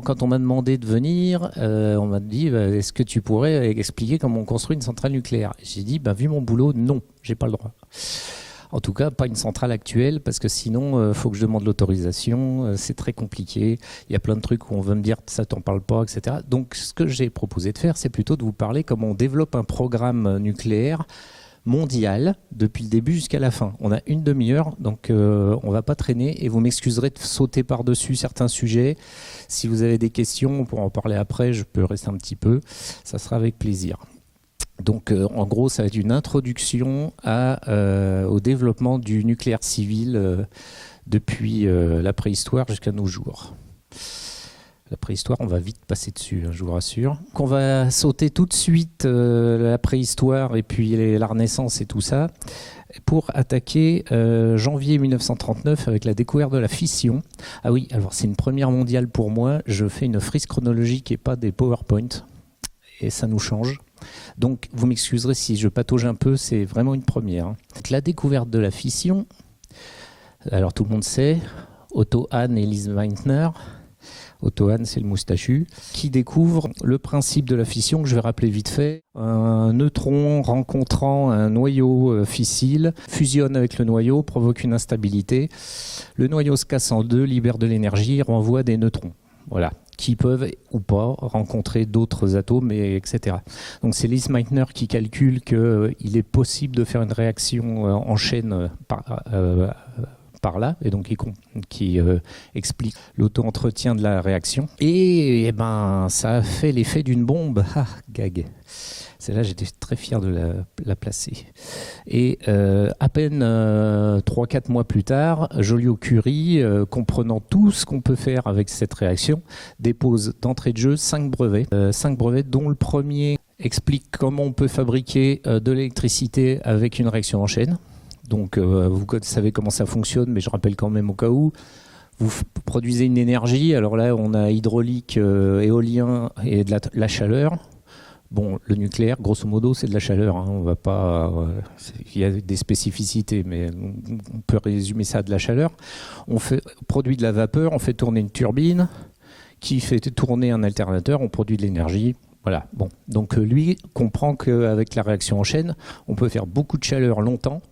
quand on m'a demandé de venir, on m'a dit est-ce que tu pourrais expliquer comment on construit une centrale nucléaire? J'ai dit vu mon boulot, non, j'ai pas le droit. En tout cas, pas une centrale actuelle, parce que sinon, faut que je demande l'autorisation, c'est très compliqué. Il y a plein de trucs où on veut me dire ça t'en parle pas, etc. Donc, ce que j'ai proposé de faire, c'est plutôt de vous parler comment on développe un programme nucléaire mondial depuis le début jusqu'à la fin. On a une demi-heure, donc on va pas traîner, et vous m'excuserez de sauter par-dessus certains sujets. Si vous avez des questions, on pourra en parler après, je peux rester un petit peu, ça sera avec plaisir. Donc en gros, ça va être une introduction au développement du nucléaire civil depuis la préhistoire jusqu'à nos jours. La préhistoire, on va vite passer dessus, je vous rassure. Donc on va sauter tout de suite la préhistoire et puis la Renaissance et tout ça pour attaquer janvier 1939 avec la découverte de la fission. Ah oui, alors c'est une première mondiale pour moi. Je fais une frise chronologique et pas des PowerPoint. Et ça nous change. Donc, vous m'excuserez si je patauge un peu, c'est vraiment une première. Donc, la découverte de la fission, alors tout le monde sait, Otto Hahn et Lise Meitner. Otto Hahn, c'est le moustachu, qui découvre le principe de la fission, que je vais rappeler vite fait. Un neutron rencontrant un noyau fissile fusionne avec le noyau, provoque une instabilité. Le noyau se casse en deux, libère de l'énergie, renvoie des neutrons. Voilà, qui peuvent ou pas rencontrer d'autres atomes, etc. Donc c'est Lise Meitner qui calcule qu'il est possible de faire une réaction en chaîne par là, et donc qui explique l'auto-entretien de la réaction. Et ça a fait l'effet d'une bombe. Ah, gag. Celle-là, j'étais très fier de la placer. Et à peine 3-4 mois plus tard, Joliot-Curie, comprenant tout ce qu'on peut faire avec cette réaction, dépose d'entrée de jeu 5 brevets. 5 brevets dont le premier explique comment on peut fabriquer de l'électricité avec une réaction en chaîne. Donc vous savez comment ça fonctionne, mais je rappelle quand même au cas où. Vous produisez une énergie, alors là on a hydraulique, éolien et de la chaleur. Bon, le nucléaire, grosso modo, c'est de la chaleur. On va pas. Il y a des spécificités, mais on peut résumer ça à de la chaleur. On produit de la vapeur, on fait tourner une turbine qui fait tourner un alternateur, on produit de l'énergie. Voilà. Bon, donc lui comprend qu'avec la réaction en chaîne, on peut faire beaucoup de chaleur longtemps.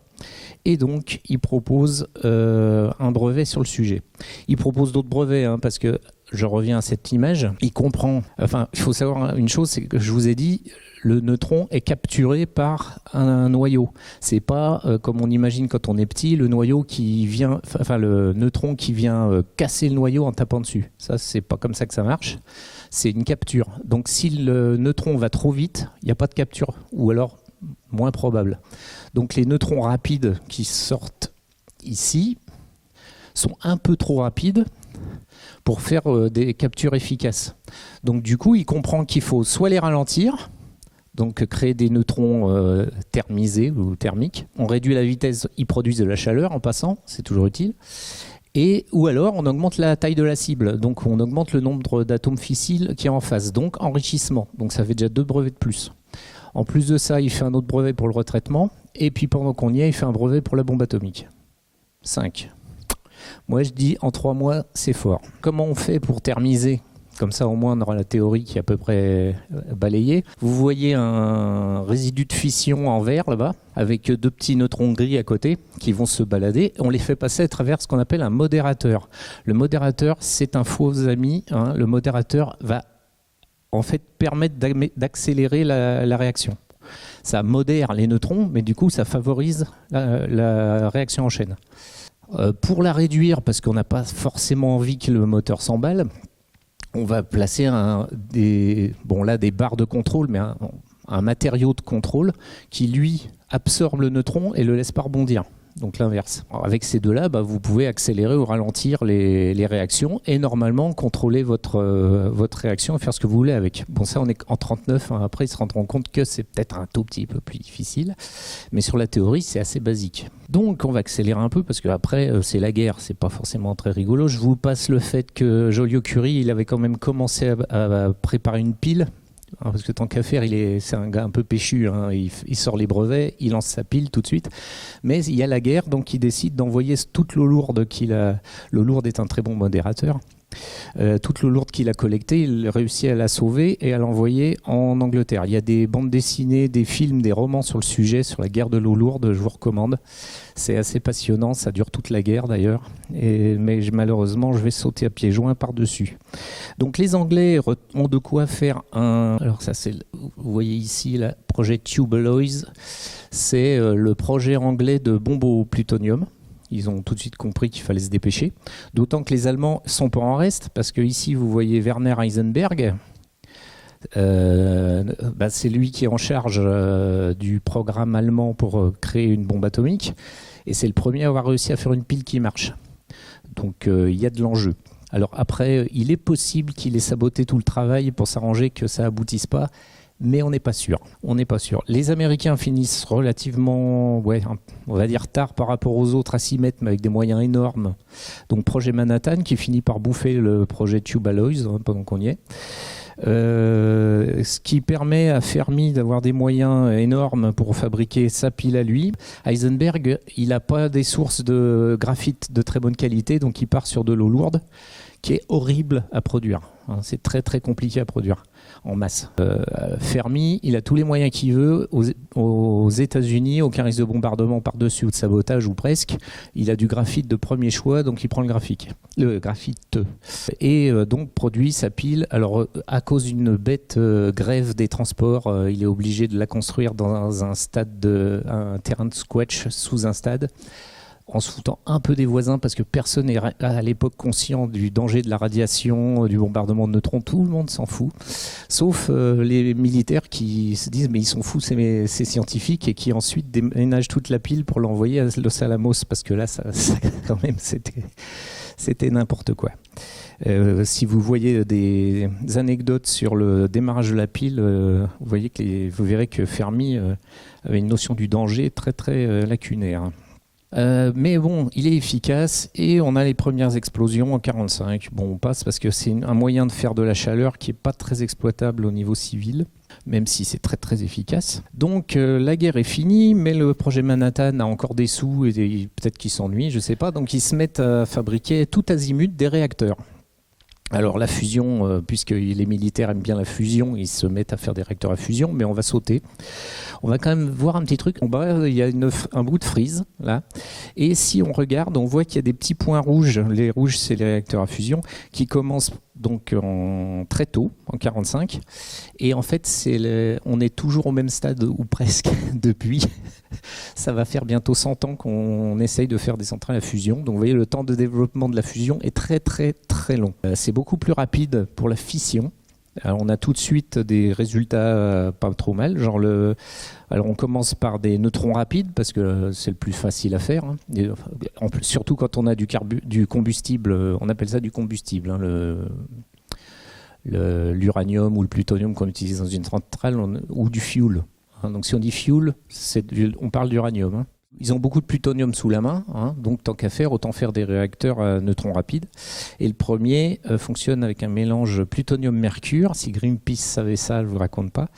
Et donc, il propose un brevet sur le sujet. Il propose d'autres brevets, parce que je reviens à cette image. Il comprend. Enfin, il faut savoir une chose, c'est que je vous ai dit, le neutron est capturé par un noyau. C'est pas comme on imagine quand on est petit, le noyau le neutron qui vient casser le noyau en tapant dessus. Ça, c'est pas comme ça que ça marche. C'est une capture. Donc, si le neutron va trop vite, il n'y a pas de capture, ou alors moins probable. Donc les neutrons rapides qui sortent ici sont un peu trop rapides pour faire des captures efficaces. Donc du coup, il comprend qu'il faut soit les ralentir, donc créer des neutrons thermisés ou thermiques. On réduit la vitesse, ils produisent de la chaleur en passant, c'est toujours utile. Ou alors on augmente la taille de la cible, donc on augmente le nombre d'atomes fissiles qui est en face, donc enrichissement. Donc ça fait déjà 2 brevets de plus. En plus de ça, il fait un autre brevet pour le retraitement. Et puis pendant qu'on y est, il fait un brevet pour la bombe atomique. 5. Moi, je dis en 3 mois, c'est fort. Comment on fait pour thermiser? Comme ça, au moins, on aura la théorie qui est à peu près balayée. Vous voyez un résidu de fission en vert, là-bas, avec 2 petits neutrons gris à côté qui vont se balader. On les fait passer à travers ce qu'on appelle un modérateur. Le modérateur, c'est un faux ami. Le modérateur va en fait permettre d'accélérer la réaction. Ça modère les neutrons, mais du coup, ça favorise la réaction en chaîne. Pour la réduire, parce qu'on n'a pas forcément envie que le moteur s'emballe, on va placer des barres de contrôle, mais un matériau de contrôle qui, lui, absorbe le neutron et le laisse pas rebondir. Donc l'inverse. Avec ces deux-là, vous pouvez accélérer ou ralentir les réactions et normalement contrôler votre réaction et faire ce que vous voulez avec. Bon, ça, on est en 39. Après, ils se rendront compte que c'est peut-être un tout petit peu plus difficile. Mais sur la théorie, c'est assez basique. Donc, on va accélérer un peu parce qu'après, c'est la guerre. C'est pas forcément très rigolo. Je vous passe le fait que Joliot-Curie, il avait quand même commencé à préparer une pile. Parce que tant qu'à faire, c'est un gars un peu péchu, il sort les brevets, il lance sa pile tout de suite. Mais il y a la guerre, donc il décide d'envoyer toute l'eau lourde l'eau lourde est un très bon modérateur. Toute l'eau lourde qu'il a collectée, il réussit à la sauver et à l'envoyer en Angleterre. Il y a des bandes dessinées, des films, des romans sur le sujet, sur la guerre de l'eau lourde, je vous recommande. C'est assez passionnant, ça dure toute la guerre d'ailleurs, mais malheureusement je vais sauter à pieds joints par-dessus. Donc les Anglais ont de quoi faire alors ça c'est, vous voyez ici le projet Tube Alloys, c'est le projet anglais de bombes au plutonium. Ils ont tout de suite compris qu'il fallait se dépêcher. D'autant que les Allemands sont pas en reste, parce que ici vous voyez Werner Heisenberg. C'est lui qui est en charge du programme allemand pour créer une bombe atomique. Et c'est le premier à avoir réussi à faire une pile qui marche. Donc il y a de l'enjeu. Alors après, il est possible qu'il ait saboté tout le travail pour s'arranger que ça aboutisse pas. Mais on n'est pas sûr. On n'est pas sûr. Les Américains finissent relativement, on va dire tard par rapport aux autres à s'y mettre, mais avec des moyens énormes. Donc projet Manhattan qui finit par bouffer le projet Tube Alloys pendant qu'on y est. Ce qui permet à Fermi d'avoir des moyens énormes pour fabriquer sa pile à lui. Heisenberg, il n'a pas des sources de graphite de très bonne qualité, donc il part sur de l'eau lourde, qui est horrible à produire. C'est très très compliqué à produire en masse. Fermi, il a tous les moyens qu'il veut. Aux États-Unis, aucun risque de bombardement par-dessus ou de sabotage ou presque. Il a du graphite de premier choix, donc il prend le graphite. Et donc produit sa pile. Alors à cause d'une bête grève des transports, il est obligé de la construire dans un terrain de squash sous un stade, en se foutant un peu des voisins parce que personne n'est à l'époque conscient du danger de la radiation, du bombardement de neutrons. Tout le monde s'en fout, sauf les militaires qui se disent mais ils sont fous ces scientifiques, et qui ensuite déménagent toute la pile pour l'envoyer à Los Alamos, parce que là ça quand même c'était n'importe quoi. Si vous voyez des anecdotes sur le démarrage de la pile, vous verrez que Fermi avait une notion du danger très très lacunaire. Mais bon, il est efficace et on a les premières explosions en 1945. Bon, on passe parce que c'est un moyen de faire de la chaleur qui n'est pas très exploitable au niveau civil, même si c'est très très efficace. Donc la guerre est finie, mais le projet Manhattan a encore des sous et peut-être qu'ils s'ennuient, je ne sais pas. Donc ils se mettent à fabriquer tout azimut des réacteurs. Alors la fusion, puisque les militaires aiment bien la fusion, ils se mettent à faire des réacteurs à fusion, mais on va sauter. On va quand même voir un petit truc. En bas, il y a un bout de frise, là. Et si on regarde, on voit qu'il y a des petits points rouges. Les rouges, c'est les réacteurs à fusion, qui commencent donc très tôt, en 1945. Et en fait, on est toujours au même stade, ou presque, depuis. Ça va faire bientôt 100 ans qu'on essaye de faire des centrales à fusion. Donc vous voyez, le temps de développement de la fusion est très très très long. C'est beaucoup plus rapide pour la fission. Alors on a tout de suite des résultats pas trop mal. Alors on commence par des neutrons rapides parce que c'est le plus facile à faire. Surtout quand on a du combustible, on appelle ça du combustible, l'uranium ou le plutonium qu'on utilise dans une centrale, ou du fuel. Donc si on dit fuel, on parle d'uranium. Ils ont beaucoup de plutonium sous la main, donc tant qu'à faire, autant faire des réacteurs à neutrons rapides. Et le premier fonctionne avec un mélange plutonium-mercure. Si Greenpeace savait ça, je ne vous raconte pas.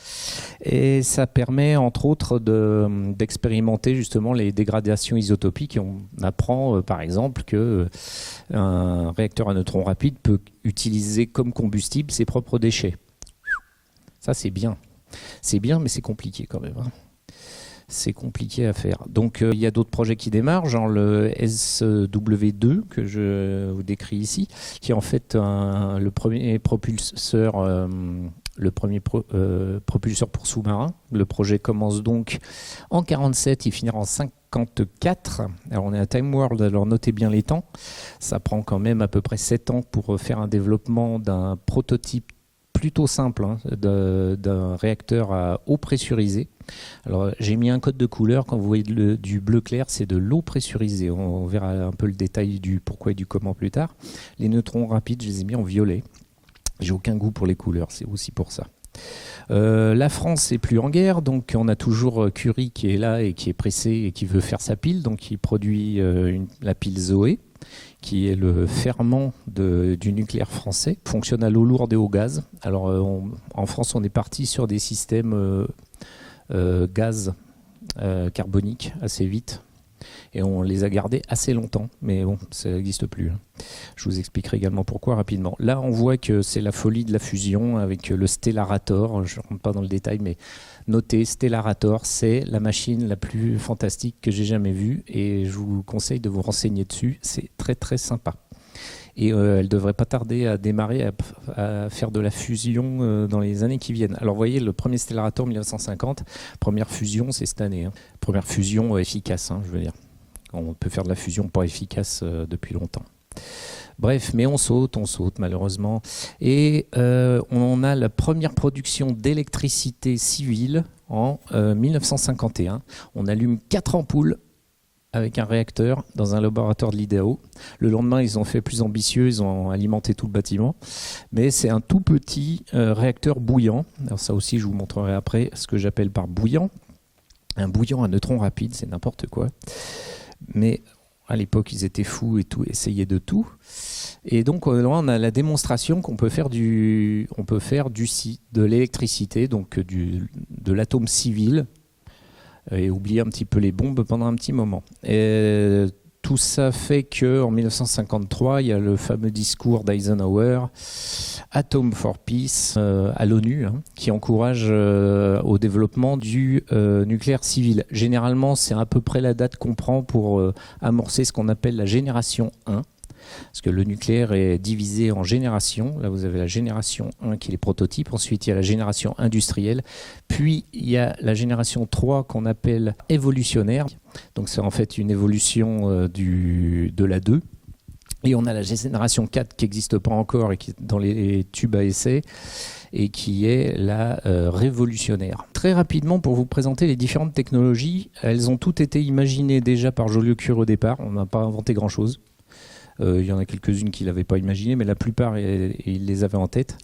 Et ça permet entre autres d'expérimenter justement les dégradations isotopiques. Et on apprend par exemple qu'un réacteur à neutrons rapides peut utiliser comme combustible ses propres déchets. Ça c'est bien. C'est bien, mais c'est compliqué quand même. C'est compliqué à faire. Donc il y a d'autres projets qui démarrent, genre le SW2 que je vous décris ici, qui est en fait le premier propulseur pour sous-marin. Le projet commence donc en 1947, il finira en 1954. Alors on est à Time World, alors notez bien les temps. Ça prend quand même à peu près 7 ans pour faire un développement d'un prototype plutôt simple, d'un réacteur à eau pressurisée. Alors j'ai mis un code de couleur. Quand vous voyez du bleu clair, c'est de l'eau pressurisée. On verra un peu le détail du pourquoi et du comment plus tard. Les neutrons rapides, je les ai mis en violet. J'ai aucun goût pour les couleurs, c'est aussi pour ça. La France n'est plus en guerre, donc on a toujours Curie qui est là et qui est pressé et qui veut faire sa pile, donc il produit la pile Zoé, qui est le ferment du nucléaire français, fonctionne à l'eau lourde et au gaz. Alors en France, on est parti sur des systèmes gaz carbonique assez vite. Et on les a gardés assez longtemps, mais bon, ça n'existe plus. Je vous expliquerai également pourquoi rapidement. Là, on voit que c'est la folie de la fusion avec le Stellarator. Je ne rentre pas dans le détail, mais notez, Stellarator, c'est la machine la plus fantastique que j'ai jamais vue. Et je vous conseille de vous renseigner dessus. C'est très très sympa. Et elle ne devrait pas tarder à démarrer, à faire de la fusion dans les années qui viennent. Alors vous voyez, le premier Stellarator 1950, première fusion, c'est cette année. Première fusion efficace, je veux dire. On peut faire de la fusion pas efficace depuis longtemps. Bref, mais on saute malheureusement. Et on a la première production d'électricité civile en 1951. On allume 4 ampoules avec un réacteur dans un laboratoire de l'IDAO. Le lendemain, ils ont fait plus ambitieux, ils ont alimenté tout le bâtiment. Mais c'est un tout petit réacteur bouillant. Alors ça aussi, je vous montrerai après ce que j'appelle par bouillant. Un bouillant à neutrons rapides, c'est n'importe quoi. Mais à l'époque, ils étaient fous et tout, essayaient de tout. Et donc, là, on a la démonstration qu'on peut faire de l'électricité, donc de l'atome civil, et oublier un petit peu les bombes pendant un petit moment. Et tout ça fait qu'en 1953, il y a le fameux discours d'Eisenhower, Atom for Peace, à l'ONU, qui encourage au développement du nucléaire civil. Généralement, c'est à peu près la date qu'on prend pour amorcer ce qu'on appelle la génération 1. Parce que le nucléaire est divisé en générations. Là, vous avez la génération 1 qui est les prototypes. Ensuite, il y a la génération industrielle. Puis, il y a la génération 3 qu'on appelle évolutionnaire. Donc, c'est en fait une évolution de la 2. Et on a la génération 4 qui n'existe pas encore et qui est dans les tubes à essai et qui est la révolutionnaire. Très rapidement, pour vous présenter les différentes technologies, elles ont toutes été imaginées déjà par Joliot-Curie au départ. On n'a pas inventé grand-chose. Il y en a quelques-unes qu'il n'avait pas imaginées, mais la plupart, il les avait en tête.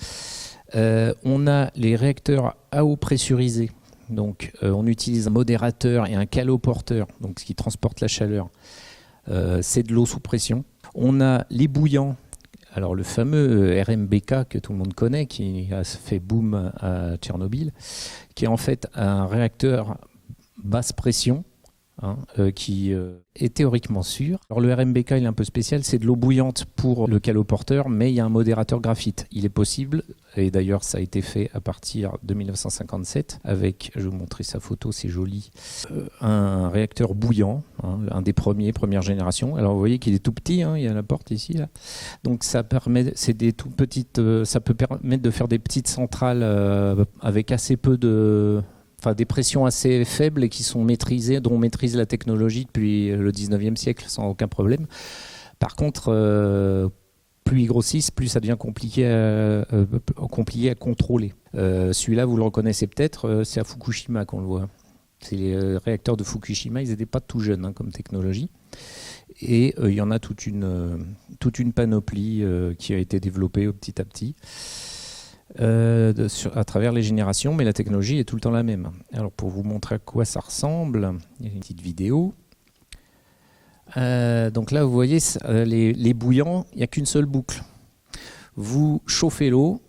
On a les réacteurs à eau pressurisée. Donc, on utilise un modérateur et un caloporteur, donc ce qui transporte la chaleur. C'est de l'eau sous pression. On a les bouillants. Alors, le fameux RMBK que tout le monde connaît, qui a fait boom à Tchernobyl, qui est en fait un réacteur basse pression, qui est théoriquement sûr. Alors le RMBK il est un peu spécial, c'est de l'eau bouillante pour le caloporteur, mais il y a un modérateur graphite. Il est possible, et d'ailleurs ça a été fait à partir de 1957 avec, je vais vous montrer sa photo, c'est joli, un réacteur bouillant, un des première génération. Alors vous voyez qu'il est tout petit, il y a la porte ici là. Donc ça permet, c'est des tout petites, ça peut permettre de faire des petites centrales avec assez peu de des pressions assez faibles et qui sont maîtrisées, dont on maîtrise la technologie depuis le 19e siècle sans aucun problème. Par contre, plus ils grossissent, plus ça devient compliqué à contrôler. Celui-là, vous le reconnaissez peut-être, c'est à Fukushima qu'on le voit. C'est les réacteurs de Fukushima, ils n'étaient pas tout jeunes comme technologie. Et il y en a toute une panoplie qui a été développée petit à petit. À travers les générations, mais la technologie est tout le temps la même. Alors pour vous montrer à quoi ça ressemble, il y a une petite vidéo. Donc là vous voyez les bouillants, il n'y a qu'une seule boucle. Vous chauffez l'eau,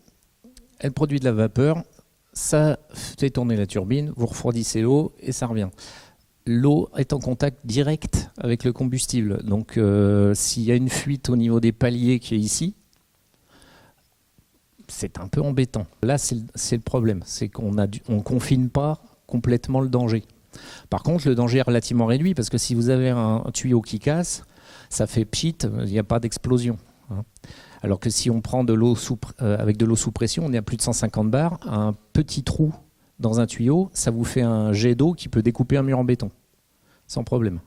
elle produit de la vapeur, ça fait tourner la turbine, vous refroidissez l'eau et ça revient. L'eau est en contact direct avec le combustible, donc s'il y a une fuite au niveau des paliers qui est ici, c'est un peu embêtant. Là, c'est le problème, c'est qu'on ne confine pas complètement le danger. Par contre, le danger est relativement réduit parce que si vous avez un tuyau qui casse, ça fait pchit, il n'y a pas d'explosion. Alors que si on prend de l'eau avec de l'eau sous pression, on est à plus de 150 bars, un petit trou dans un tuyau, ça vous fait un jet d'eau qui peut découper un mur en béton, sans problème.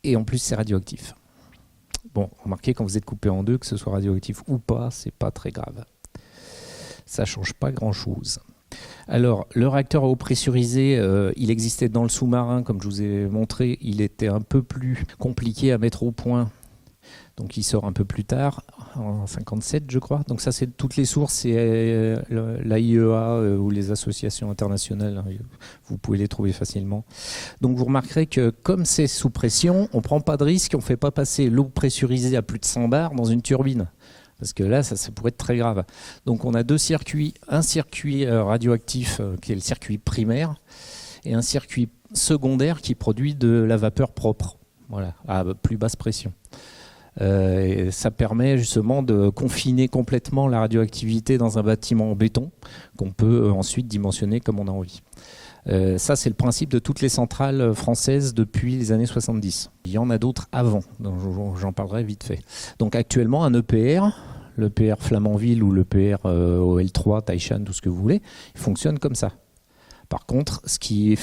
Et en plus, c'est radioactif. Bon, remarquez, quand vous êtes coupé en deux, que ce soit radioactif ou pas, c'est pas très grave. Ça ne change pas grand-chose. Alors, le réacteur à eau pressurisée, il existait dans le sous-marin, comme je vous ai montré. Il était un peu plus compliqué à mettre au point. Donc, il sort un peu plus tard, en 57, je crois. Donc, ça, c'est toutes les sources. C'est l'AIEA ou les associations internationales. Vous pouvez les trouver facilement. Donc, vous remarquerez que comme c'est sous pression, on ne prend pas de risque. On ne fait pas passer l'eau pressurisée à plus de 100 bars dans une turbine. Parce que là, ça pourrait être très grave. Donc on a deux circuits, un circuit radioactif qui est le circuit primaire et un circuit secondaire qui produit de la vapeur propre. voilà, à plus basse pression. Et ça permet justement de confiner complètement la radioactivité dans un bâtiment en béton qu'on peut ensuite dimensionner comme on a envie. Ça, c'est le principe de toutes les centrales françaises depuis les années 70. Il y en a d'autres avant, donc j'en parlerai vite fait. Donc actuellement, un EPR, l'EPR Flamanville ou l'EPR OL3, Taishan, tout ce que vous voulez, il fonctionne comme ça. Par contre, c'est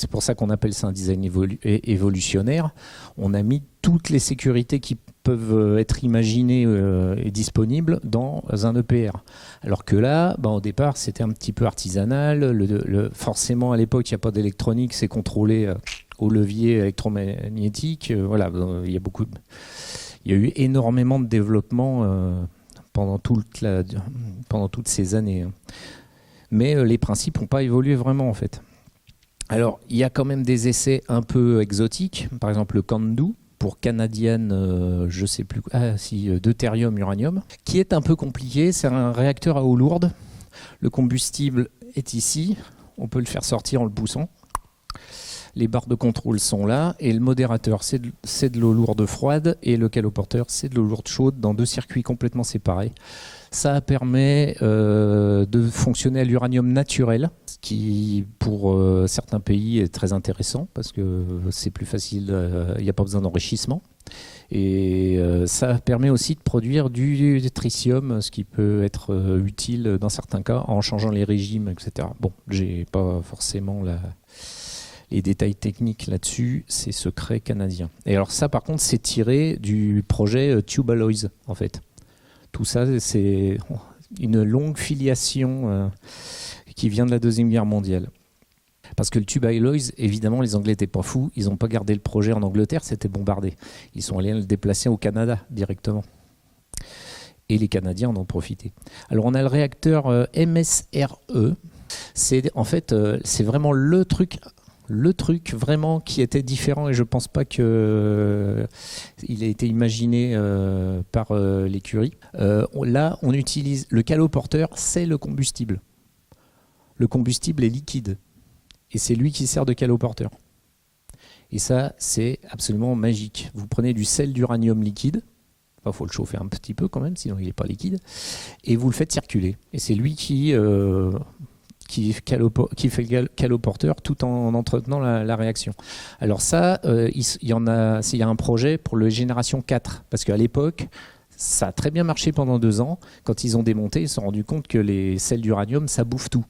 pour ça qu'on appelle ça un design évolutionnaire, on a mis toutes les sécurités qui peuvent être imaginées et disponibles dans un EPR. Alors que là, au départ, c'était un petit peu artisanal. Forcément, à l'époque, il n'y a pas d'électronique, c'est contrôlé au levier électromagnétique. Voilà, il y a eu énormément de développement pendant toutes ces années. Mais les principes n'ont pas évolué vraiment en fait. Alors, il y a quand même des essais un peu exotiques, par exemple le CANDU pour Canadian, je sais plus, deutérium uranium, qui est un peu compliqué. C'est un réacteur à eau lourde. Le combustible est ici. On peut le faire sortir en le poussant. Les barres de contrôle sont là et le modérateur c'est de l'eau lourde froide et le caloporteur c'est de l'eau lourde chaude dans deux circuits complètement séparés. Ça permet de fonctionner à l'uranium naturel, ce qui pour certains pays est très intéressant parce que c'est plus facile, il n'y a pas besoin d'enrichissement. Et ça permet aussi de produire du tritium, ce qui peut être utile dans certains cas en changeant les régimes, etc. Bon, j'ai pas forcément les détails techniques là-dessus, c'est secret canadien. Et alors ça, par contre, c'est tiré du projet Tube Alloys, en fait. Tout ça, c'est une longue filiation qui vient de la Deuxième Guerre mondiale. Parce que le Tube Alloys, évidemment, les Anglais n'étaient pas fous. Ils n'ont pas gardé le projet en Angleterre, c'était bombardé. Ils sont allés le déplacer au Canada directement. Et les Canadiens en ont profité. Alors on a le réacteur MSRE. C'est vraiment le truc vraiment qui était différent et je pense pas qu'il ait été imaginé par l'écurie. Là, on utilise le caloporteur, c'est le combustible. Le combustible est liquide et c'est lui qui sert de caloporteur. Et ça, c'est absolument magique. Vous prenez du sel d'uranium liquide, il faut le chauffer un petit peu quand même, sinon il n'est pas liquide, et vous le faites circuler. Et c'est lui qui fait le caloporteur tout en entretenant la réaction. Alors ça, il y a un projet pour le génération 4, parce qu'à l'époque, ça a très bien marché pendant 2 ans. Quand ils ont démonté, ils se sont rendus compte que les sels d'uranium, ça bouffe tout.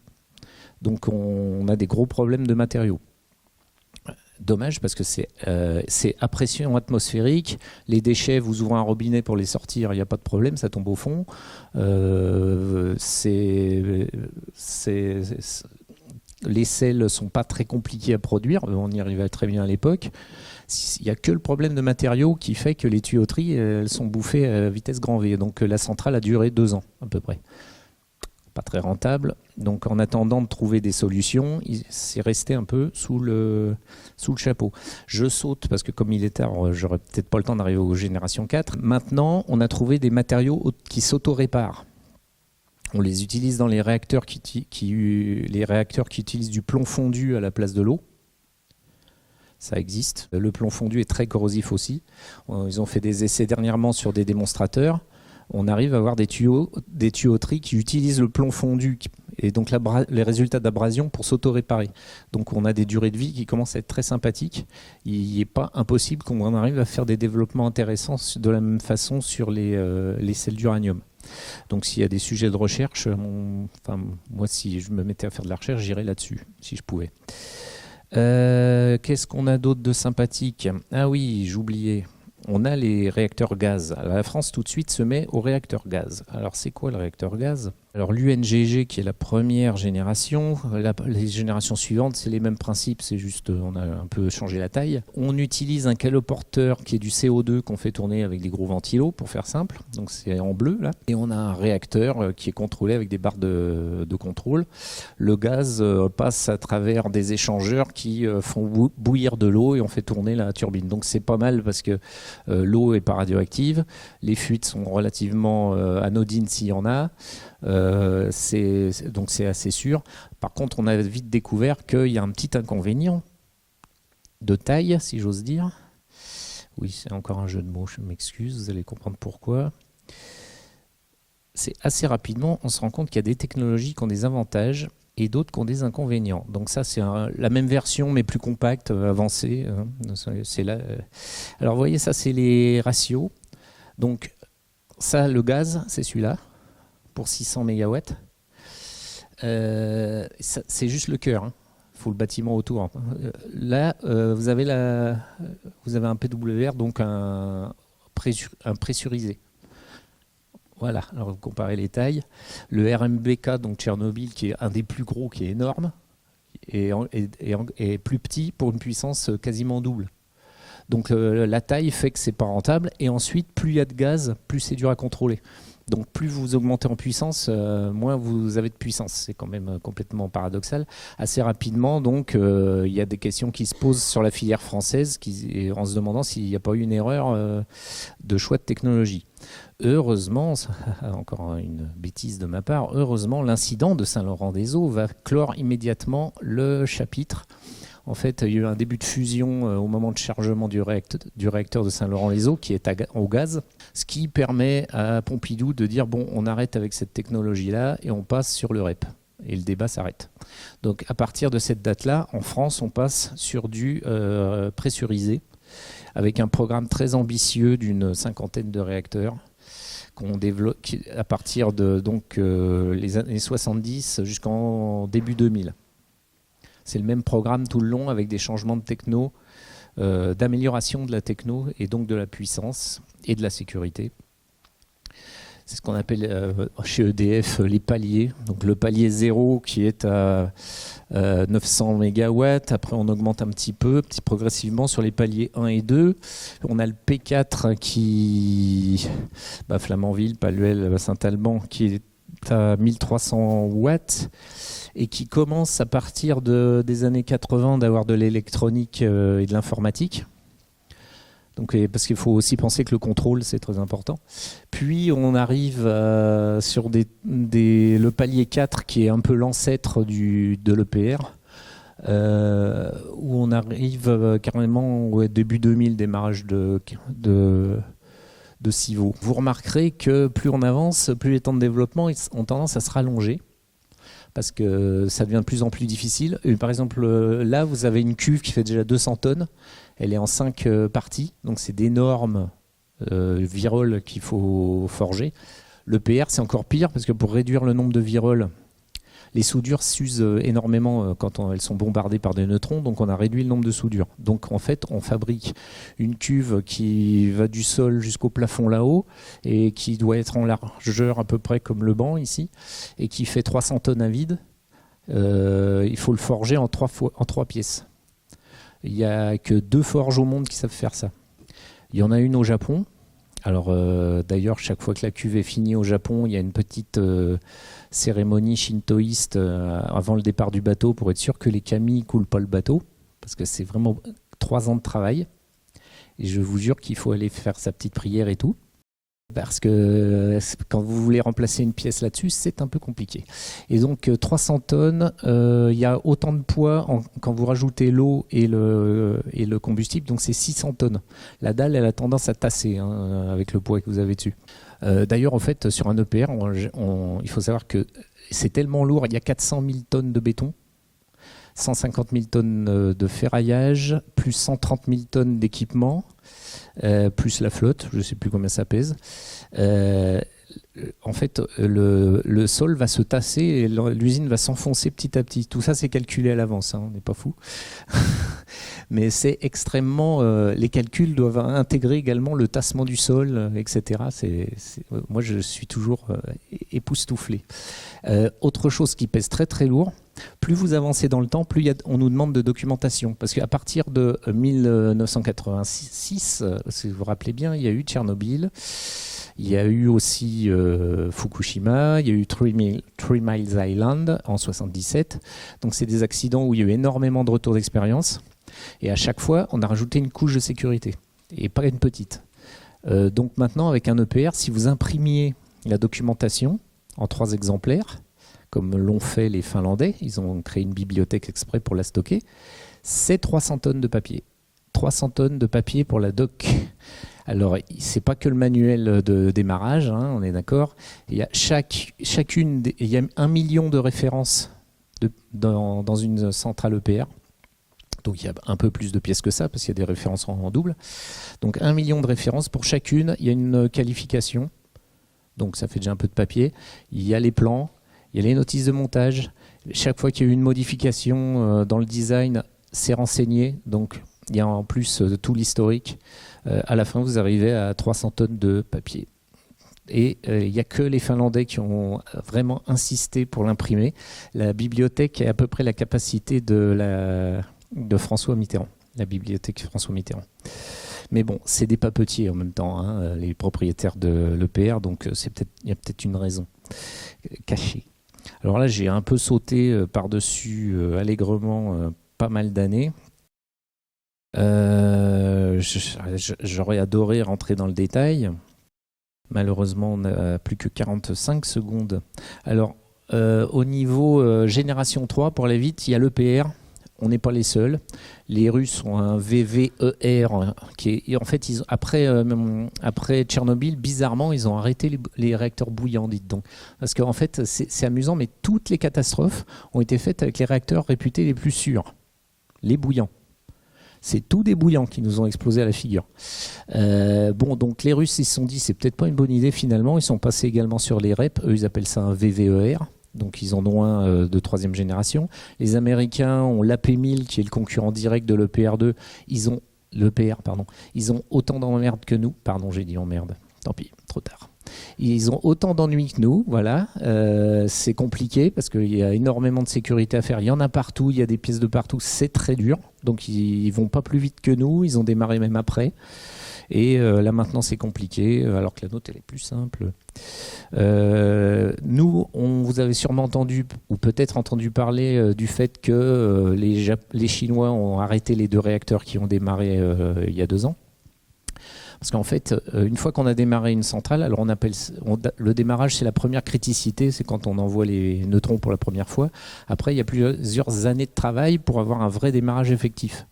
Donc on a des gros problèmes de matériaux. Dommage parce que c'est à pression atmosphérique. Les déchets, vous ouvrez un robinet pour les sortir, il n'y a pas de problème, ça tombe au fond. Les sels ne sont pas très compliqués à produire, on y arrivait très bien à l'époque. Il n'y a que le problème de matériaux qui fait que les tuyauteries elles sont bouffées à vitesse grand V. Donc la centrale a duré 2 ans à peu près. Pas très rentable. Donc en attendant de trouver des solutions, c'est resté un peu sous le chapeau. Je saute parce que comme il est tard, j'aurais peut-être pas le temps d'arriver aux générations 4. Maintenant, on a trouvé des matériaux qui s'auto-réparent. On les utilise dans les réacteurs qui utilisent du plomb fondu à la place de l'eau. Ça existe. Le plomb fondu est très corrosif aussi. Ils ont fait des essais dernièrement sur des démonstrateurs. On arrive à avoir des tuyauteries qui utilisent le plomb fondu et donc les résultats d'abrasion pour s'auto-réparer. Donc on a des durées de vie qui commencent à être très sympathiques. Il n'est pas impossible qu'on arrive à faire des développements intéressants de la même façon sur les sels d'uranium. Donc s'il y a des sujets de recherche, moi si je me mettais à faire de la recherche, j'irais là-dessus, si je pouvais. Qu'est-ce qu'on a d'autre de sympathique ? Ah oui, j'oubliais. On a les réacteurs gaz. Alors, la France tout de suite se met au réacteur gaz. Alors c'est quoi le réacteur gaz ? Alors l'UNGG qui est la première génération, les générations suivantes c'est les mêmes principes, c'est juste on a un peu changé la taille. On utilise un caloporteur qui est du CO2 qu'on fait tourner avec des gros ventilos pour faire simple, donc c'est en bleu là. Et on a un réacteur qui est contrôlé avec des barres de contrôle. Le gaz passe à travers des échangeurs qui font bouillir de l'eau et on fait tourner la turbine. Donc c'est pas mal parce que l'eau est pas radioactive, les fuites sont relativement anodines s'il y en a. Donc c'est assez sûr. Par contre, on a vite découvert qu'il y a un petit inconvénient de taille, si j'ose dire. Oui, c'est encore un jeu de mots, je m'excuse, vous allez comprendre pourquoi. C'est assez rapidement, on se rend compte qu'il y a des technologies qui ont des avantages et d'autres qui ont des inconvénients. Donc ça, c'est la même version, mais plus compacte, avancée. C'est là. Alors vous voyez, ça, c'est les ratios. Donc ça, le gaz, c'est celui-là, pour 600 mégawatts. C'est juste le cœur. Il faut le bâtiment autour. Là, vous avez un PWR, donc un pressurisé. Voilà, alors vous comparez les tailles. Le RMBK, donc Tchernobyl, qui est un des plus gros, qui est énorme, est plus petit pour une puissance quasiment double. Donc la taille fait que c'est pas rentable. Et ensuite, plus il y a de gaz, plus c'est dur à contrôler. Donc plus vous augmentez en puissance, moins vous avez de puissance. C'est quand même complètement paradoxal. Assez rapidement, donc, il y a des questions qui se posent sur la filière française en se demandant s'il n'y a pas eu une erreur de choix de technologie. Heureusement, encore une bêtise de ma part, heureusement, l'incident de Saint-Laurent-des-Eaux va clore immédiatement le chapitre. En fait, il y a eu un début de fusion au moment de chargement du réacteur de Saint-Laurent-les-Eaux qui est au gaz, ce qui permet à Pompidou de dire bon, on arrête avec cette technologie-là et on passe sur le REP. Et le débat s'arrête. Donc à partir de cette date-là, en France, on passe sur du pressurisé, avec un programme très ambitieux d'une 50aine de réacteurs qu'on développe à partir de les années 70 jusqu'en début 2000. C'est le même programme tout le long avec des changements de techno, d'amélioration de la techno et donc de la puissance et de la sécurité. C'est ce qu'on appelle chez EDF les paliers. Donc le palier 0 qui est à 900 MW. Après, on augmente un petit peu, progressivement sur les paliers 1 et 2. On a le P4 qui, Flamanville, Paluel, Saint-Alban, qui est à 1300 watts et qui commence à partir des années 80 d'avoir de l'électronique et de l'informatique. Donc, parce qu'il faut aussi penser que le contrôle, c'est très important. Puis, on arrive sur le palier 4, qui est un peu l'ancêtre de l'EPR, où on arrive carrément au début 2000, démarrage de Civaux. Vous remarquerez que plus on avance, plus les temps de développement ont tendance à se rallonger, parce que ça devient de plus en plus difficile. Et par exemple, là, vous avez une cuve qui fait déjà 200 tonnes. Elle est en 5 parties, donc c'est d'énormes viroles qu'il faut forger. Le PR, c'est encore pire, parce que pour réduire le nombre de viroles, les soudures s'usent énormément quand elles sont bombardées par des neutrons, donc on a réduit le nombre de soudures. Donc en fait, on fabrique une cuve qui va du sol jusqu'au plafond là-haut, et qui doit être en largeur à peu près comme le banc ici, et qui fait 300 tonnes à vide. Il faut le forger en 3 pièces. Il n'y a que 2 forges au monde qui savent faire ça. Il y en a une au Japon. Alors d'ailleurs, chaque fois que la cuve est finie au Japon, il y a une petite cérémonie shintoïste avant le départ du bateau pour être sûr que les kami ne coulent pas le bateau, parce que c'est vraiment 3 ans de travail. Et je vous jure qu'il faut aller faire sa petite prière et tout. Parce que quand vous voulez remplacer une pièce là-dessus, c'est un peu compliqué. Et donc 300 tonnes, il y a autant de poids quand vous rajoutez l'eau et le combustible, donc c'est 600 tonnes. La dalle, elle a tendance à tasser avec le poids que vous avez dessus. D'ailleurs, en fait, sur un EPR, il faut savoir que c'est tellement lourd, il y a 400 000 tonnes de béton, 150 000 tonnes de ferraillage, plus 130 000 tonnes d'équipement, plus la flotte, je ne sais plus combien ça pèse. En fait, le sol va se tasser et l'usine va s'enfoncer petit à petit. Tout ça, c'est calculé à l'avance, on n'est pas fou. Mais c'est extrêmement... les calculs doivent intégrer également le tassement du sol, etc. Moi, je suis toujours époustouflé. Autre chose qui pèse très très lourd, plus vous avancez dans le temps, plus on nous demande de documentation. Parce qu'à partir de 1986, si vous vous rappelez bien, il y a eu Tchernobyl, il y a eu aussi Fukushima, il y a eu Three Miles Island en 1977. Donc c'est des accidents où il y a eu énormément de retours d'expérience. Et à chaque fois, on a rajouté une couche de sécurité, et pas une petite. Donc maintenant, avec un EPR, si vous imprimiez la documentation en 3 exemplaires, comme l'ont fait les Finlandais, ils ont créé une bibliothèque exprès pour la stocker, c'est 300 tonnes de papier. 300 tonnes de papier pour la doc. Alors, c'est pas que le manuel de démarrage, hein, on est d'accord. Il y a il y a 1 million de références dans une centrale EPR. Donc il y a un peu plus de pièces que ça, parce qu'il y a des références en double. Donc 1 million de références. Pour chacune, il y a une qualification. Donc ça fait déjà un peu de papier. Il y a les plans, il y a les notices de montage. Chaque fois qu'il y a eu une modification dans le design, c'est renseigné. Donc il y a en plus tout l'historique. À la fin, vous arrivez à 300 tonnes de papier. Et il n'y a que les Finlandais qui ont vraiment insisté pour l'imprimer. La bibliothèque a à peu près la capacité de François Mitterrand, la bibliothèque François Mitterrand. Mais bon, c'est des papetiers en même temps, hein, les propriétaires de l'EPR, donc il y a peut-être une raison cachée. Alors là, j'ai un peu sauté par-dessus allègrement pas mal d'années. J'aurais adoré rentrer dans le détail. Malheureusement, on n'a plus que 45 secondes. Alors, au niveau génération 3, pour aller vite, il y a l'EPR. On n'est pas les seuls. Les Russes ont un VVER qui est, en fait, après Tchernobyl, bizarrement, ils ont arrêté les réacteurs bouillants, dites donc. Parce qu'en fait, c'est amusant, mais toutes les catastrophes ont été faites avec les réacteurs réputés les plus sûrs, les bouillants. C'est tous des bouillants qui nous ont explosé à la figure. Bon, donc les Russes, ils se sont dit, c'est peut-être pas une bonne idée finalement. Ils sont passés également sur les REP. Eux, ils appellent ça un VVER. Donc ils en ont un de 3e génération. Les Américains ont l'AP1000 qui est le concurrent direct de l'EPR2. Ils ont autant d'emmerdes que nous. Pardon, j'ai dit emmerde. Tant pis, trop tard. Ils ont autant d'ennuis que nous, voilà. C'est compliqué parce qu'il y a énormément de sécurité à faire. Il y en a partout, il y a des pièces de partout. C'est très dur. Donc ils vont pas plus vite que nous. Ils ont démarré même après. Et là maintenant c'est compliqué, alors que la nôtre elle est plus simple. Nous, vous avez sûrement entendu, ou peut-être entendu parler du fait que les Chinois ont arrêté les 2 réacteurs qui ont démarré il y a 2 ans. Parce qu'en fait, une fois qu'on a démarré une centrale, alors le démarrage, c'est la première criticité, c'est quand on envoie les neutrons pour la première fois. Après, il y a plusieurs années de travail pour avoir un vrai démarrage effectif.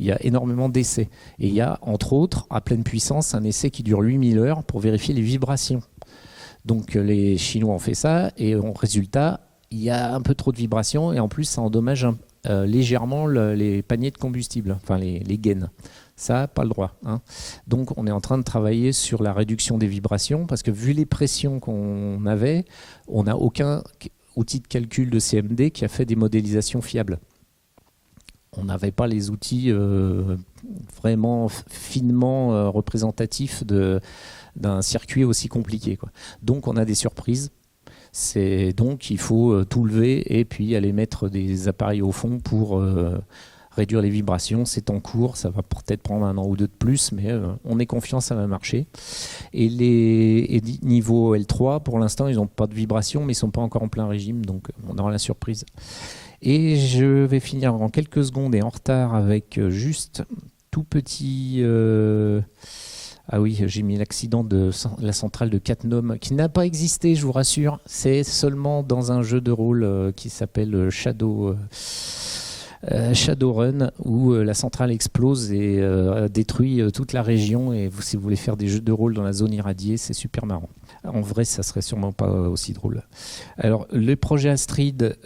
Il y a énormément d'essais. Et il y a, entre autres, à pleine puissance, un essai qui dure 8000 heures pour vérifier les vibrations. Donc les Chinois ont fait ça, et en résultat, il y a un peu trop de vibrations, et en plus, ça endommage légèrement les paniers de combustible, enfin les gaines. Ça, pas le droit, hein. Donc on est en train de travailler sur la réduction des vibrations, parce que vu les pressions qu'on avait, on n'a aucun outil de calcul de CMD qui a fait des modélisations fiables. On n'avait pas les outils vraiment finement représentatifs d'un circuit aussi compliqué, quoi. Donc on a des surprises. Donc il faut tout lever et puis aller mettre des appareils au fond pour réduire les vibrations. C'est en cours, ça va peut-être prendre 1 an ou 2 de plus, mais on est confiant, ça va marcher. Et les niveaux L3, pour l'instant, ils n'ont pas de vibrations, mais ils ne sont pas encore en plein régime, donc on aura la surprise. Et je vais finir en quelques secondes et en retard avec juste tout petit... Ah oui, j'ai mis l'accident de la centrale de Cattenom, qui n'a pas existé, je vous rassure. C'est seulement dans un jeu de rôle qui s'appelle Shadowrun, où la centrale explose et détruit toute la région. Et si vous voulez faire des jeux de rôle dans la zone irradiée, c'est super marrant. En vrai, ça serait sûrement pas aussi drôle. Alors, le projet Astrid,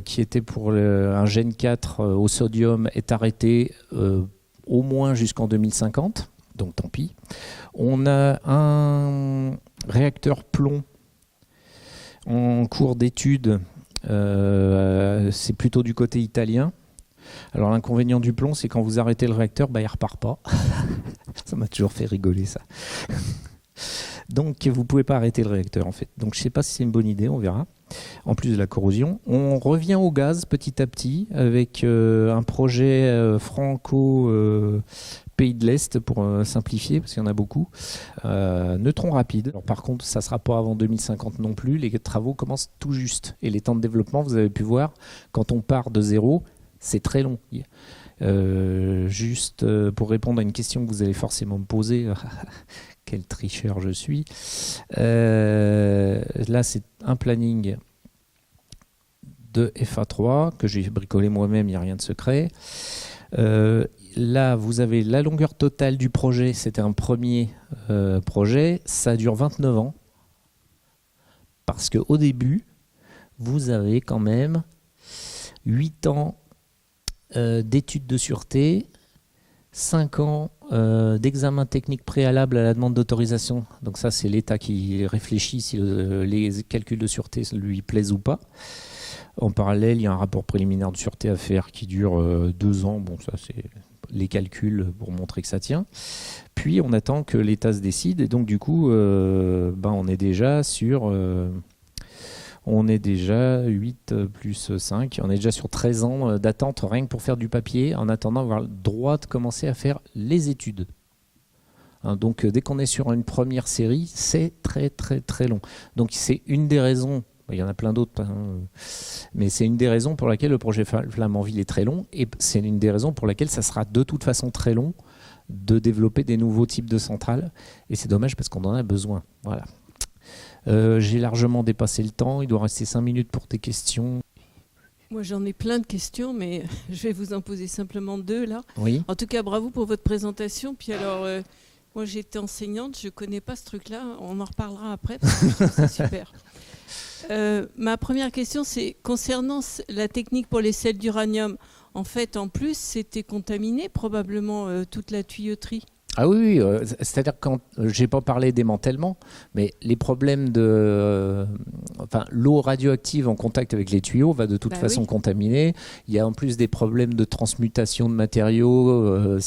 qui était pour un Gen 4 au sodium, est arrêté au moins jusqu'en 2050. Donc tant pis. On a un réacteur plomb en cours d'étude. C'est plutôt du côté italien. Alors l'inconvénient du plomb, c'est quand vous arrêtez le réacteur, il ne repart pas. Ça m'a toujours fait rigoler, ça. Donc vous ne pouvez pas arrêter le réacteur en fait. Donc je ne sais pas si c'est une bonne idée, on verra. En plus de la corrosion. On revient au gaz petit à petit avec un projet franco pays de l'Est pour simplifier, parce qu'il y en a beaucoup. Neutron rapide. Alors, par contre, ça ne sera pas avant 2050 non plus. Les travaux commencent tout juste. Et les temps de développement, vous avez pu voir, quand on part de zéro, c'est très long. Juste pour répondre à une question que vous allez forcément me poser, quel tricheur je suis. Là, c'est un planning de FA3 que j'ai bricolé moi-même, il n'y a rien de secret. Là, vous avez la longueur totale du projet. C'était un premier projet. Ça dure 29 ans. Parce qu'au début, vous avez quand même 8 ans d'études de sûreté, 5 ans d'examen technique préalable à la demande d'autorisation. Donc ça, c'est l'État qui réfléchit si les calculs de sûreté lui plaisent ou pas. En parallèle, il y a un rapport préliminaire de sûreté à faire qui dure 2 ans. Bon, ça, c'est les calculs pour montrer que ça tient. Puis, on attend que l'État se décide. Et donc, du coup, on est déjà sur... on est déjà 8 plus 5. On est déjà sur 13 ans d'attente rien que pour faire du papier, en attendant d'avoir le droit de commencer à faire les études. Donc, dès qu'on est sur une première série, c'est très, très, très long. Donc, c'est une des raisons... Il y en a plein d'autres, mais c'est une des raisons pour laquelle le projet Flamanville est très long, et c'est une des raisons pour laquelle ça sera de toute façon très long de développer des nouveaux types de centrales, et c'est dommage parce qu'on en a besoin. Voilà. J'ai largement dépassé le temps, il doit rester 5 minutes pour tes questions. Moi j'en ai plein de questions, mais je vais vous en poser simplement 2 là. Oui. En tout cas, bravo pour votre présentation. Puis alors, moi j'étais enseignante, je ne connais pas ce truc-là, on en reparlera après parce que je trouve ça super. Ma première question, c'est concernant la technique pour les sels d'uranium. En fait, en plus, c'était contaminé probablement toute la tuyauterie. Ah oui, c'est-à-dire quand j'ai pas parlé démantèlement, mais les problèmes de, l'eau radioactive en contact avec les tuyaux va de toute façon contaminer. Il y a en plus des problèmes de transmutation de matériaux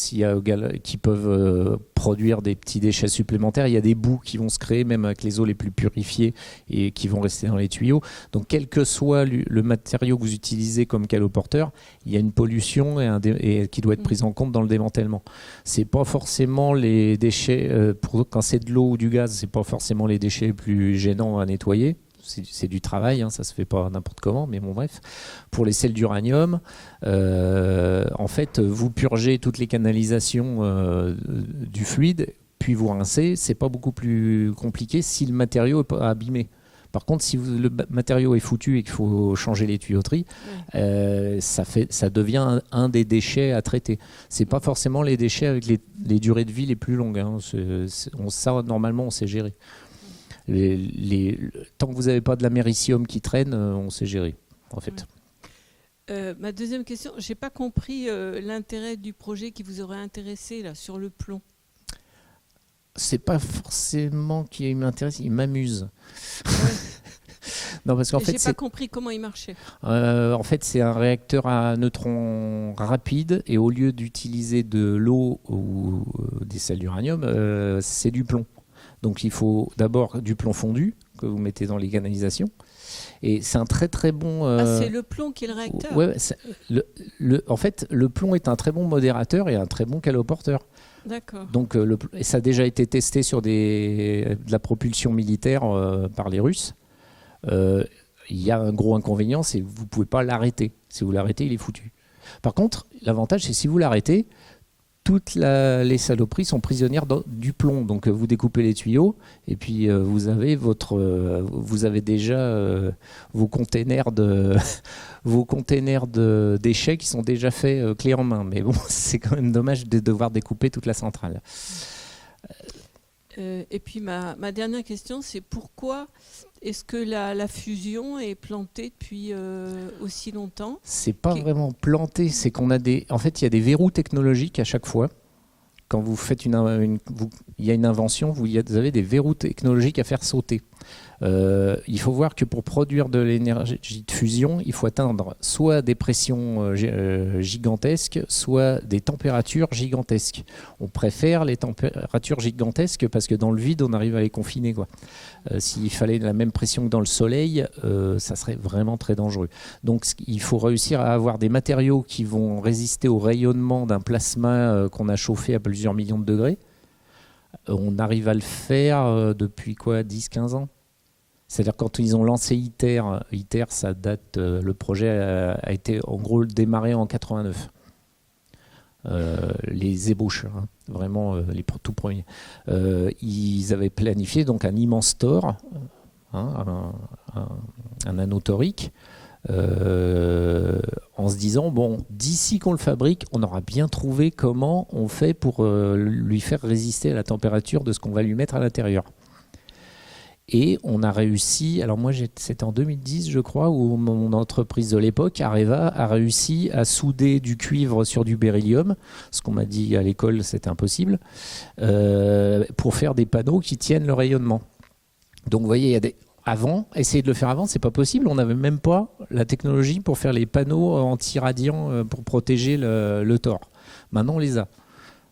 qui peuvent produire des petits déchets supplémentaires. Il y a des boues qui vont se créer même avec les eaux les plus purifiées et qui vont rester dans les tuyaux. Donc quel que soit le matériau que vous utilisez comme caloporteur, il y a une pollution et qui doit être prise en compte dans le démantèlement. C'est pas forcément les déchets, quand c'est de l'eau ou du gaz, c'est pas forcément les déchets les plus gênants à nettoyer. C'est du travail, ça se fait pas n'importe comment, mais bon bref. Pour les sels d'uranium, en fait, vous purgez toutes les canalisations du fluide, puis vous rincez. C'est pas beaucoup plus compliqué si le matériau est pas abîmé. Par contre, si le matériau est foutu et qu'il faut changer les tuyauteries, ça devient un des déchets à traiter. C'est pas forcément les déchets avec les durées de vie les plus longues. Normalement, on sait gérer. Tant que vous n'avez pas de l'américium qui traîne, on sait gérer, en fait. Ma deuxième question, j'ai pas compris l'intérêt du projet qui vous aurait intéressé là, sur le plomb. C'est pas forcément qu'il m'intéresse, il m'amuse. Non, parce qu'en fait, j'ai pas compris comment il marchait. En fait, c'est un réacteur à neutrons rapide et au lieu d'utiliser de l'eau ou des sels d'uranium, c'est du plomb. Donc, il faut d'abord du plomb fondu que vous mettez dans les canalisations. Et c'est un très très bon... c'est le plomb qui est le réacteur. Ouais, en fait, le plomb est un très bon modérateur et un très bon caloporteur. D'accord. Donc, ça a déjà été testé sur de la propulsion militaire par les Russes. Il y a un gros inconvénient, c'est que vous ne pouvez pas l'arrêter. Si vous l'arrêtez, il est foutu. Par contre, l'avantage, c'est que si vous l'arrêtez, toutes les saloperies sont prisonnières du plomb. Donc vous découpez les tuyaux et puis vous avez déjà vos containers de déchets qui sont déjà faits clé en main. Mais bon, c'est quand même dommage de devoir découper toute la centrale. Et puis ma dernière question, c'est pourquoi est-ce que la fusion est plantée depuis aussi longtemps ? C'est pas vraiment planté, c'est qu'on a en fait, il y a des verrous technologiques à chaque fois. Quand vous faites il y a une invention, vous avez des verrous technologiques à faire sauter. Il faut voir que pour produire de l'énergie de fusion, il faut atteindre soit des pressions gigantesques, soit des températures gigantesques. On préfère les températures gigantesques parce que dans le vide, on arrive à les confiner, quoi. S'il fallait la même pression que dans le soleil, ça serait vraiment très dangereux. Donc il faut réussir à avoir des matériaux qui vont résister au rayonnement d'un plasma qu'on a chauffé à plusieurs millions de degrés. On arrive à le faire depuis 10-15 ans. C'est-à-dire quand ils ont lancé ITER, ça date, le projet a été en gros démarré en 89. Les ébauches, vraiment les tout premiers. Ils avaient planifié donc un immense TOR, un anneau torique, en se disant, bon, d'ici qu'on le fabrique, on aura bien trouvé comment on fait pour lui faire résister à la température de ce qu'on va lui mettre à l'intérieur. Et on a réussi, alors moi c'était en 2010 je crois, où mon entreprise de l'époque, Areva, a réussi à souder du cuivre sur du beryllium, ce qu'on m'a dit à l'école c'était impossible, pour faire des panneaux qui tiennent le rayonnement. Donc vous voyez, il y a avant, essayer de le faire avant, c'est pas possible, on n'avait même pas la technologie pour faire les panneaux anti-radiants pour protéger le tore. Maintenant on les a.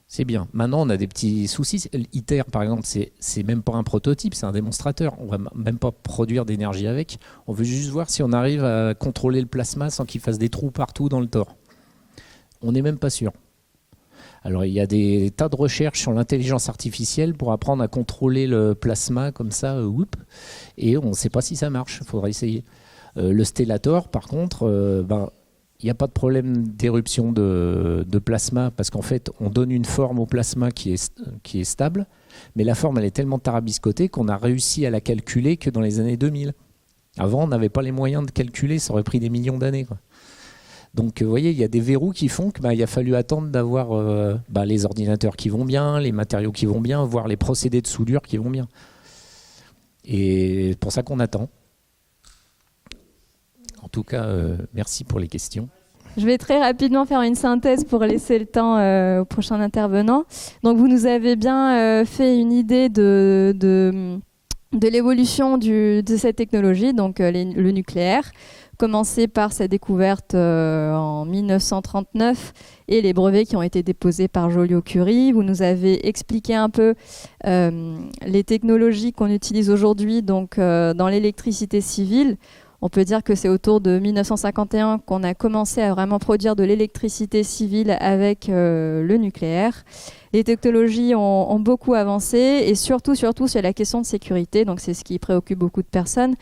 C'est bien. Maintenant, on a des petits soucis. ITER, par exemple, c'est même pas un prototype, c'est un démonstrateur. On va même pas produire d'énergie avec. On veut juste voir si on arrive à contrôler le plasma sans qu'il fasse des trous partout dans le tore. On n'est même pas sûr. Alors, il y a des tas de recherches sur l'intelligence artificielle pour apprendre à contrôler le plasma comme ça, et on ne sait pas si ça marche. Il faudra essayer. Le stellator, par contre, il n'y a pas de problème d'éruption de plasma parce qu'en fait, on donne une forme au plasma qui est stable, mais la forme, elle est tellement tarabiscotée qu'on a réussi à la calculer que dans les années 2000. Avant, on n'avait pas les moyens de calculer, ça aurait pris des millions d'années, quoi. Donc, vous voyez, il y a des verrous qui font qu'il a fallu attendre d'avoir les ordinateurs qui vont bien, les matériaux qui vont bien, voire les procédés de soudure qui vont bien. Et c'est pour ça qu'on attend. En tout cas, merci pour les questions. Je vais très rapidement faire une synthèse pour laisser le temps au prochain intervenant. Donc, vous nous avez bien fait une idée de l'évolution de cette technologie, donc le nucléaire, commencé par sa découverte en 1939 et les brevets qui ont été déposés par Joliot-Curie. Vous nous avez expliqué un peu les technologies qu'on utilise aujourd'hui donc, dans l'électricité civile. On peut dire que c'est autour de 1951 qu'on a commencé à vraiment produire de l'électricité civile avec le nucléaire. Les technologies ont beaucoup avancé et surtout sur la question de sécurité, donc c'est ce qui préoccupe beaucoup de personnes.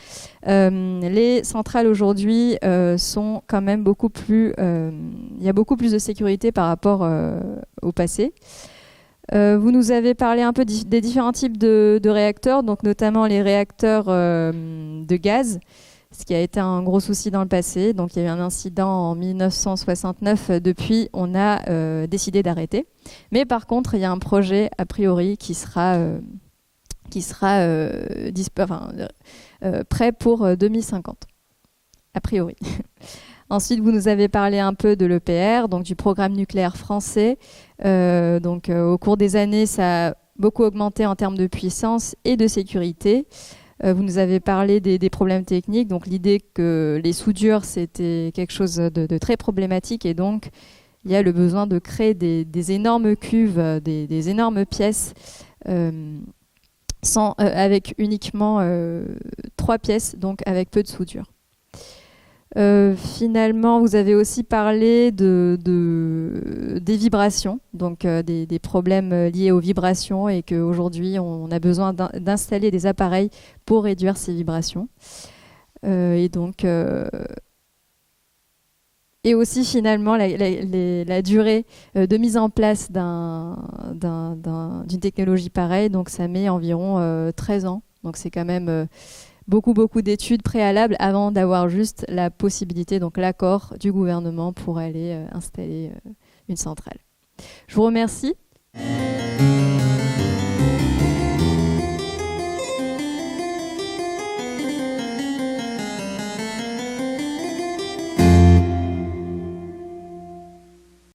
Les centrales aujourd'hui sont quand même beaucoup plus... il y a beaucoup plus de sécurité par rapport au passé. Vous nous avez parlé un peu des différents types de réacteurs, donc notamment les réacteurs de gaz, ce qui a été un gros souci dans le passé. Donc il y a eu un incident en 1969. Depuis, on a décidé d'arrêter. Mais par contre, il y a un projet a priori qui sera prêt pour 2050, a priori. Ensuite, vous nous avez parlé un peu de l'EPR, donc du programme nucléaire français. Au cours des années, ça a beaucoup augmenté en termes de puissance et de sécurité. Vous nous avez parlé des problèmes techniques, donc l'idée que les soudures, c'était quelque chose de très problématique et donc il y a le besoin de créer des énormes cuves, des énormes pièces avec uniquement 3 pièces, donc avec peu de soudure. Finalement, vous avez aussi parlé des vibrations, donc des problèmes liés aux vibrations et qu'aujourd'hui, on a besoin d'installer des appareils pour réduire ces vibrations. Et aussi, finalement, la durée de mise en place d'une technologie pareille, donc ça met environ 13 ans. Donc c'est quand même... beaucoup d'études préalables avant d'avoir juste la possibilité, donc l'accord du gouvernement pour aller installer une centrale. Je vous remercie.